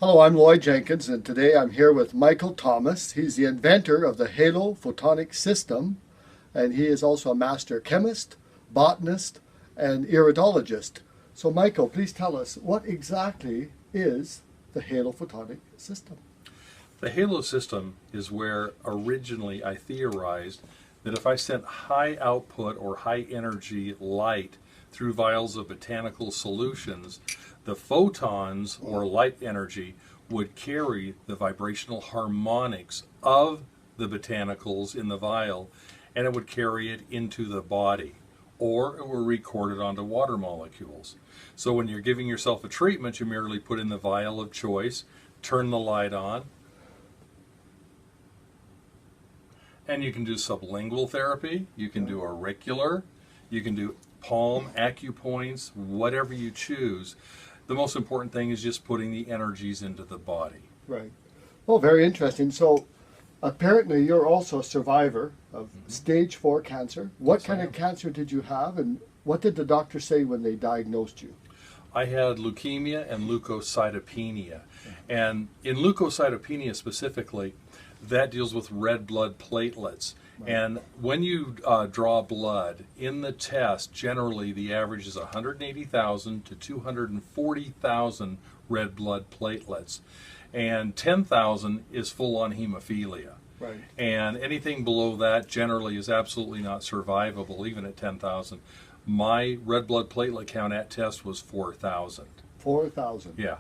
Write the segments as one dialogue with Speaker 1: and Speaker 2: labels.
Speaker 1: Hello, I'm Lloyd Jenkins, and today I'm here with Michael Thomas. He's the inventor of the Halo Photonic system, and he is also a master chemist, botanist, and iridologist. So, Michael, please tell us, what exactly is the Halo Photonic system?
Speaker 2: The halo system is where originally I theorized that if I sent high output or high energy light through vials of botanical solutions, the photons or light energy would carry the vibrational harmonics of the botanicals in the vial, and it would carry it into the body, or it will record it onto water molecules. So when you're giving yourself a treatment, you merely put in the vial of choice, turn the light on, and you can do sublingual therapy, you can do auricular, you can do palm, acupoints, whatever you choose. The most important thing is just putting the energies into the body.
Speaker 1: Right. Well, very interesting. So, apparently you're also a survivor of stage 4 cancer. What
Speaker 2: Yes,
Speaker 1: kind
Speaker 2: I
Speaker 1: of
Speaker 2: am.
Speaker 1: cancer did you have, and what did the doctor say when they diagnosed you?
Speaker 2: I had leukemia and leukocytopenia. And in leukocytopenia specifically, that deals with red blood platelets. And when you draw blood in the test, generally the average is 180,000 to 240,000 red blood platelets. And 10,000 is full-on hemophilia.
Speaker 1: Right.
Speaker 2: And anything below that generally is absolutely not survivable, even at 10,000. My red blood platelet count at test was 4,000.
Speaker 1: 4,000.
Speaker 2: Yeah.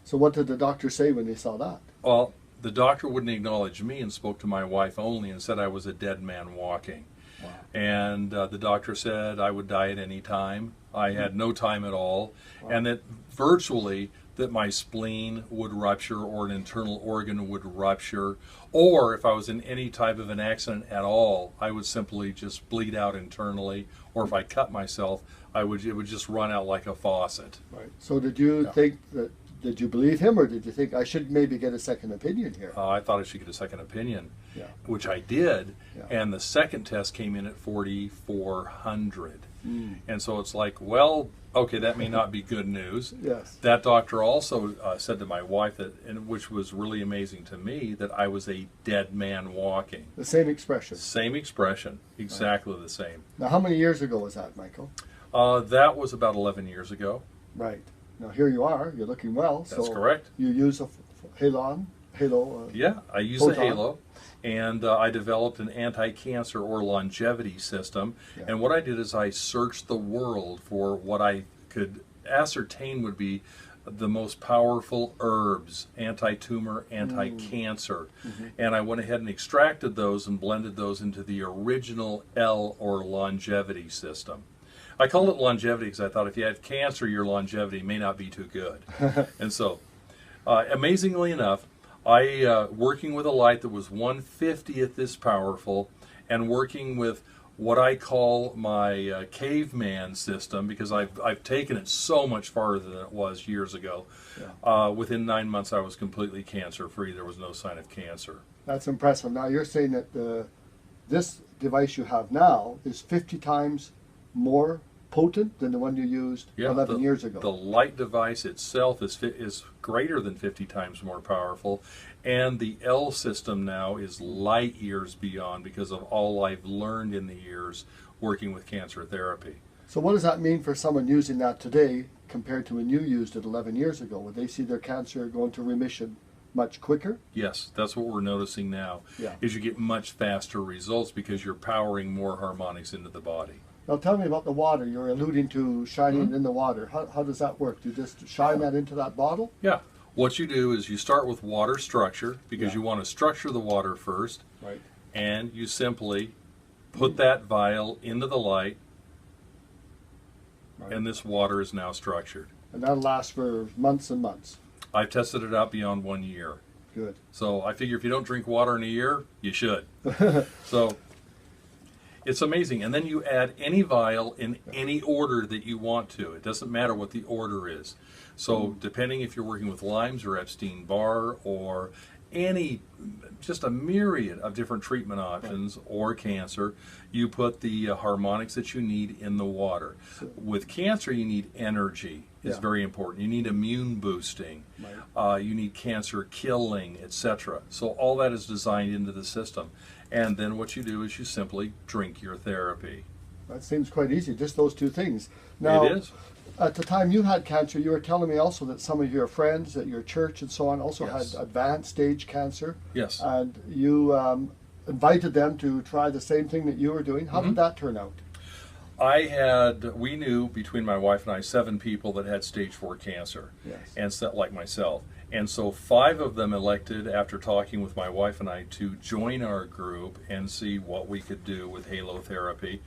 Speaker 1: So what did the doctor say when they saw that?
Speaker 2: Well, the doctor wouldn't acknowledge me and spoke to my wife only and said I was a dead man walking.
Speaker 1: Wow.
Speaker 2: And the doctor said I would die at any time. I had no time at all.
Speaker 1: Wow.
Speaker 2: And that virtually that my spleen would rupture or an internal organ would rupture, or if I was in any type of an accident at all, I would simply just bleed out internally, or if I cut myself, it would just run out like a faucet.
Speaker 1: Right. So did you think that, did you believe him, or did you think I should maybe get a second opinion here?
Speaker 2: I thought I should get a second opinion,
Speaker 1: Yeah.
Speaker 2: which I did,
Speaker 1: Yeah.
Speaker 2: and the second test came in at 4,400.
Speaker 1: Mm.
Speaker 2: And so it's like, well, okay, that may not be good news.
Speaker 1: Yes.
Speaker 2: That doctor also said to my wife, that, and which was really amazing to me, that I was a dead man walking.
Speaker 1: The same expression.
Speaker 2: Same expression, exactly the same.
Speaker 1: Now, how many years ago was that, Michael?
Speaker 2: That was about 11 years ago.
Speaker 1: Right. Now, here you are. You're looking well.
Speaker 2: That's
Speaker 1: so
Speaker 2: correct.
Speaker 1: You use a Halo.
Speaker 2: Yeah, I use the
Speaker 1: Photon.
Speaker 2: Halo, and I developed an anti-cancer or longevity system.
Speaker 1: Yeah.
Speaker 2: And what I did is I searched the world for what I could ascertain would be the most powerful herbs, anti-tumor, anti-cancer. And I went ahead and extracted those and blended those into the original L or longevity system. I called it longevity because I thought if you had cancer, your longevity may not be too good. And so, amazingly enough, I working with a light that was 1/50th this powerful, and working with what I call my caveman system, because I've taken it so much farther than it was years ago.
Speaker 1: Yeah.
Speaker 2: Within 9 months, I was completely cancer-free. There was no sign of cancer.
Speaker 1: That's impressive. Now, you're saying that this device you have now is 50 times more potent than the one you used 11 years ago.
Speaker 2: The light device itself is greater than 50 times more powerful, and the L system now is light years beyond because of all I've learned in the years working with cancer therapy.
Speaker 1: So what does that mean for someone using that today compared to when you used it 11 years ago? Would they see their cancer go into remission much quicker?
Speaker 2: Yes, that's what we're noticing now,
Speaker 1: Yeah.
Speaker 2: is you get much faster results because you're powering more harmonics into the body.
Speaker 1: Now tell me about the water. You're alluding to shining it in the water. How does that work? Do you just shine that into that bottle?
Speaker 2: Yeah. What you do is you start with water structure, because
Speaker 1: Yeah.
Speaker 2: you want to structure the water first,
Speaker 1: Right.
Speaker 2: and you simply put that vial into the light,
Speaker 1: Right.
Speaker 2: and this water is now structured.
Speaker 1: And that'll last for months and months.
Speaker 2: I've tested it out beyond 1 year.
Speaker 1: Good.
Speaker 2: So I figure if you don't drink water in a year, you should. So it's amazing. And then you add any vial in any order that you want to. It doesn't matter what the order is. So depending if you're working with Lyme's or Epstein-Barr or any, just a myriad of different treatment options or cancer, you put the harmonics that you need in the water. With cancer, you need energy. is
Speaker 1: Yeah.
Speaker 2: very important. You need immune boosting.
Speaker 1: Right.
Speaker 2: You need cancer killing, etc. So all that is designed into the system. And then what you do is you simply drink your therapy.
Speaker 1: That seems quite easy, just those two things. Now,
Speaker 2: It is.
Speaker 1: at the time you had cancer, you were telling me also that some of your friends at your church and so on also
Speaker 2: Yes.
Speaker 1: had advanced stage cancer.
Speaker 2: Yes.
Speaker 1: And you invited them to try the same thing that you were doing. How did that turn out?
Speaker 2: We knew between my wife and I 7 people that had stage 4 cancer,
Speaker 1: Yes.
Speaker 2: and so, like myself. And so 5 of them elected, after talking with my wife and I, to join our group and see what we could do with halo therapy.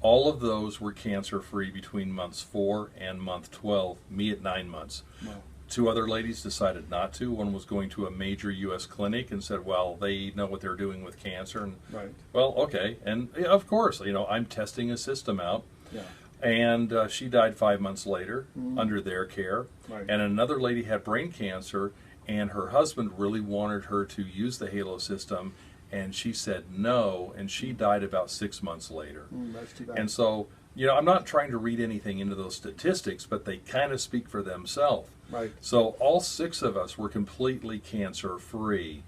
Speaker 2: All of those were cancer-free between months 4 and month 12, me at 9 months.
Speaker 1: Wow.
Speaker 2: 2 other ladies decided not to. One was going to a major U.S. clinic and said, well, they know what they're doing with cancer. And,
Speaker 1: Right.
Speaker 2: well, okay. And yeah, of course, I'm testing a system out.
Speaker 1: Yeah.
Speaker 2: And she died 5 months later under their care.
Speaker 1: Right.
Speaker 2: And another lady had brain cancer, and her husband really wanted her to use the halo system, and she said no, and she died about 6 months later.
Speaker 1: That's too bad.
Speaker 2: And so, I'm not trying to read anything into those statistics, but they kind of speak for themselves.
Speaker 1: Right.
Speaker 2: So all 6 of us were completely cancer-free.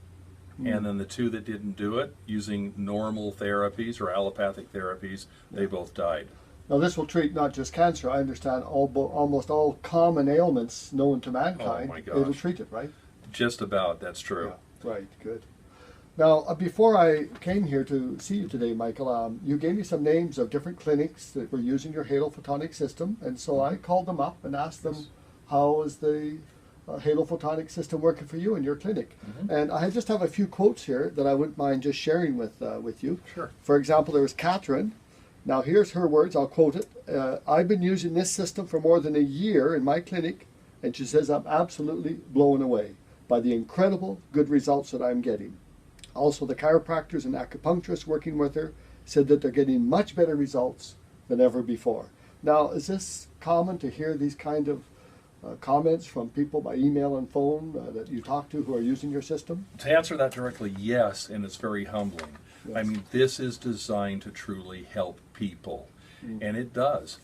Speaker 2: And then the 2 that didn't do it, using normal therapies or allopathic therapies, they both died.
Speaker 1: Now this will treat not just cancer. I understand almost all common ailments known to mankind.
Speaker 2: Oh, my gosh.
Speaker 1: It'll treat it, right?
Speaker 2: Just about, that's true.
Speaker 1: Yeah. Right. Good. Now, before I came here to see you today, Michael, you gave me some names of different clinics that were using your Halo Photonic system, and so I called them up and asked them, how is the Halo Photonic system working for you in your clinic? And I just have a few quotes here that I wouldn't mind just sharing with you.
Speaker 2: Sure.
Speaker 1: For example, there was Catherine. Now, here's her words. I'll quote it. I've been using this system for more than a year in my clinic, and she says, I'm absolutely blown away by the incredible good results that I'm getting. Also, the chiropractors and acupuncturists working with her said that they're getting much better results than ever before. Now, is this common to hear these kind of comments from people by email and phone that you talk to who are using your system?
Speaker 2: To answer that directly, yes, and it's very humbling.
Speaker 1: Yes.
Speaker 2: I mean, this is designed to truly help people, and it does.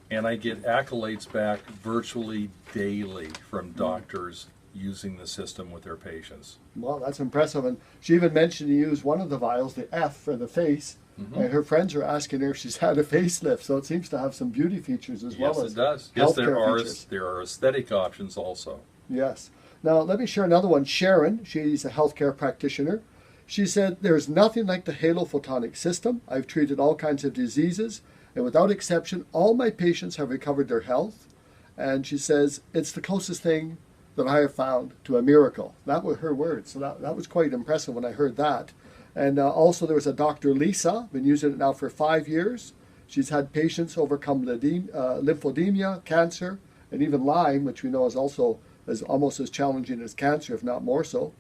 Speaker 2: And I get accolades back virtually daily from doctors using the system with their patients.
Speaker 1: Well, that's impressive. And she even mentioned you use one of the vials, the F for the face, and her friends are asking her if she's had a facelift. So it seems to have some beauty features as well
Speaker 2: Yes,
Speaker 1: as
Speaker 2: it does. Yes,
Speaker 1: healthcare features.
Speaker 2: there are aesthetic options also.
Speaker 1: Yes. Now, let me share another one. Sharon, she's a healthcare practitioner. She said, there's nothing like the Halo Photonic system. I've treated all kinds of diseases, and without exception, all my patients have recovered their health. And she says, it's the closest thing that I have found to a miracle. That were her words. So that was quite impressive when I heard that. And also there was a Dr. Lisa, been using it now for 5 years. She's had patients overcome lymphedema, cancer, and even Lyme, which we know is also almost as challenging as cancer, if not more so.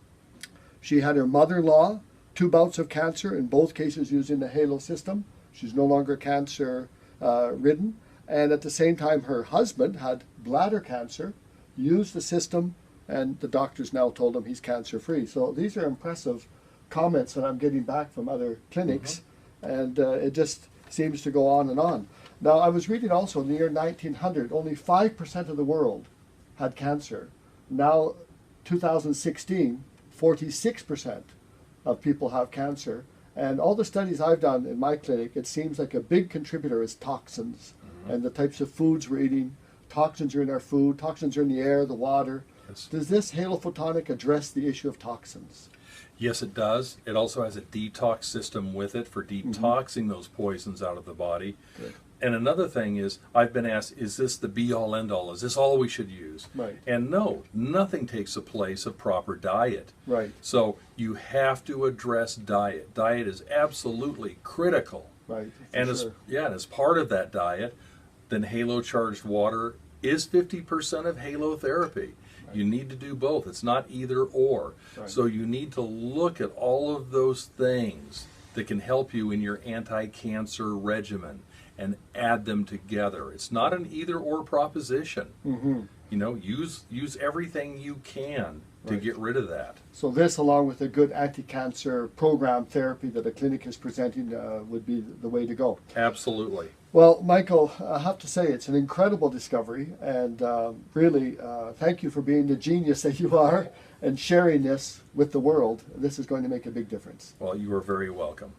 Speaker 1: She had her mother-in-law, 2 bouts of cancer, in both cases using the Halo system. She's no longer cancer ridden. And at the same time, her husband had bladder cancer, used the system, and the doctors now told him he's cancer-free. So these are impressive comments that I'm getting back from other clinics, and it just seems to go on and on. Now, I was reading also in the year 1900, only 5% of the world had cancer. Now, 2016, 46% of people have cancer. And all the studies I've done in my clinic, it seems like a big contributor is toxins and the types of foods we're eating. Toxins are in our food, toxins are in the air, the water.
Speaker 2: Yes.
Speaker 1: Does this Halo Photonic address the issue of toxins?
Speaker 2: Yes, it does. It also has a detox system with it for detoxing those poisons out of the body.
Speaker 1: Good.
Speaker 2: And another thing is, I've been asked, is this the be-all, end-all? Is this all we should use?
Speaker 1: Right.
Speaker 2: And no, nothing takes the place of proper diet.
Speaker 1: Right.
Speaker 2: So you have to address diet. Diet is absolutely critical.
Speaker 1: Right.
Speaker 2: And as part of that diet, then halo charged water is 50% of halo therapy. Right. You need to do both. It's not either or. Right. So you need to look at all of those things that can help you in your anti-cancer regimen and add them together. It's not an either or proposition. You know, use everything you can to get rid of that.
Speaker 1: So this, along with a good anti-cancer program therapy that a clinic is presenting, would be the way to go.
Speaker 2: Absolutely.
Speaker 1: Well, Michael, I have to say it's an incredible discovery, and really thank you for being the genius that you are and sharing this with the world. This is going to make a big difference.
Speaker 2: Well, you are very welcome.